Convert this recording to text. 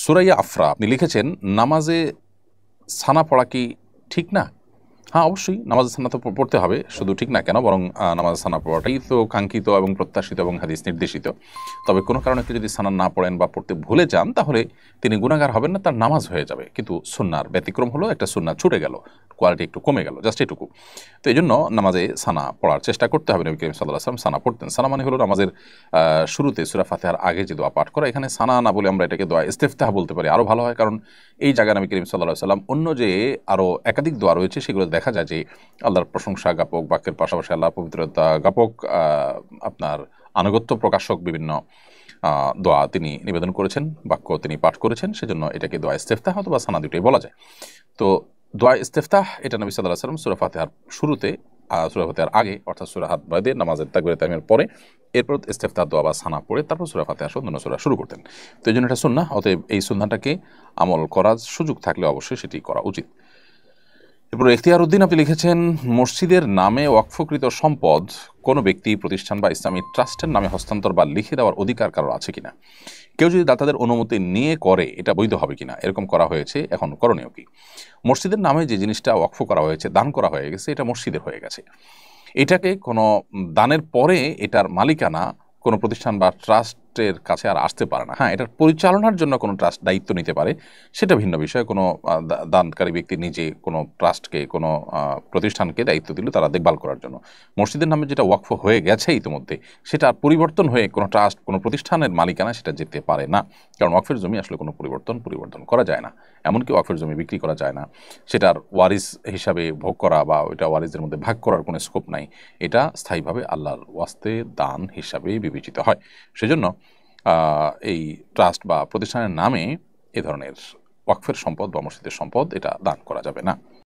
সুরাইয়া আফরা আপনি লিখেছেন, নামাজে সানা পড়া কি ঠিক না? হ্যাঁ, অবশ্যই নামাজে সানা তো পড়তে হবে, শুধু ঠিক না কেন, বরং নামাজে সানা পড়াটাই তো কাঙ্ক্ষিত এবং প্রত্যাশিত এবং হাদিস নির্দেশিত। তবে কোনো কারণে কেউ যদি সানা না পড়েন বা পড়তে ভুলে যান, তাহলে তিনি গুনাহগার হবেন না, তার নামাজ হয়ে যাবে। কিন্তু সুন্নার ব্যতিক্রম হলো, একটা সুন্নাহ ছুটে গেল, কোয়ালিটি একটু কমে গেল, জাস্ট এটুকু। তো এই জন্য নামাজে সানা পড়ার চেষ্টা করতে হবে। নবী করিম সাল্লাল্লাহু আলাইহি ওয়াসাল্লাম সানা পড়তেন। সানা মানে হলো নামাজের শুরুতে সূরা ফাতিহার আগে যে দোয়া পাঠ করা। এখানে সানা না বলে আমরা এটাকে দোয়া ইস্তেফতাহ বলতে পারি, আরও ভালো হয়। কারণ এই জায়গায় নবী করিম সাল্লাল্লাহু আলাইহি ওয়াসাল্লাম অন্য যে আরও একাধিক দোয়া রয়েছে, সেগুলো দেখা যায় যে আল্লাহর প্রশংসা জ্ঞাপক বাক্যের পাশাপাশি আল্লাহর পবিত্রতা জ্ঞাপক আপনার আনুগত্য প্রকাশক বিভিন্ন দোয়া তিনি নিবেদন করেছেন, বাক্য তিনি পাঠ করেছেন। সেজন্য এটাকে দোয়া ইস্তেফতাহ অথবা সানা দুটোই বলা যায়। তো দোয়া ইস্তেফতাহ এটা নবী সাল্লাল্লাহু আলাইহি ওয়াসাল্লাম সূরা ফাতিহার শুরুতে, সূরা ফাতিহার আগে অর্থাৎ সূরা হাত বাদে নামাজের তাকবীরে তাহরিমের পরে, এরপর ইস্তেফতাহ দোয়া বা সানা পড়ে তারপর সূরা ফাতিহা সহ অন্যান্য সূরা শুরু করতেন। তো এই জন্য এটা সুন্নাহ। অতএব এই সুন্নাহটাকে আমল করার সুযোগ থাকলে অবশ্যই সেটি করা উচিত। এরপর ইখতিয়ার উদ্দিন আপনি লিখেছেন, মসজিদের নামে ওয়াকফকৃত সম্পদ কোনো ব্যক্তি, প্রতিষ্ঠান বা ইসলামী ট্রাস্টের নামে হস্তান্তর বা লিখে দেওয়ার অধিকার কারোর আছে কিনা? কেউ যদি দাতাদের অনুমতি নিয়ে করে, এটা বৈধ হবে কিনা? এরকম করা হয়েছে, এখন করণীয় কি? মসজিদের নামে যে জিনিসটা ওয়াকফ করা হয়েছে, দান করা হয়ে গেছে, এটা মসজিদের হয়ে গেছে। এটাকে কোনো দানের পরে এটার মালিকানা কোনো প্রতিষ্ঠান বা ট্রাস্টের কাছে আর আসতে পারে না। হ্যাঁ, এটার পরিচালনার জন্য কোনো ট্রাস্ট দায়িত্ব নিতে পারে, সেটা ভিন্ন বিষয়। কোনো দানকারী ব্যক্তি নিজে কোনো ট্রাস্টকে, কোনো প্রতিষ্ঠানকে দায়িত্ব দিল তারা দেখভাল করার জন্য। মসজিদের নামে যেটা ওয়াকফ হয়ে গেছে ইতিমধ্যে, সেটা পরিবর্তন হয়ে কোনো ট্রাস্ট, কোনো প্রতিষ্ঠানের মালিকানা সেটা যেতে পারে না। কারণ ওয়াকফের জমি আসলে কোনো পরিবর্তন করা যায় না। এমনকি ওয়াকফের জমি বিক্রি করা যায় না, সেটার ওয়ারিস হিসাবে ভোগ করা বা ওইটা ওয়ারিসদের মধ্যে ভাগ করার কোনো স্কোপ নাই। এটা স্থায়ীভাবে আল্লাহর ওয়াস্তে দান হিসাবে বিবেচিত হয়। সেজন্য এই ট্রাস্ট বা প্রতিষ্ঠানের নামে এ ধরনের ওয়াকফের সম্পদ বা মসজিদের সম্পদ এটা দান করা যাবে না।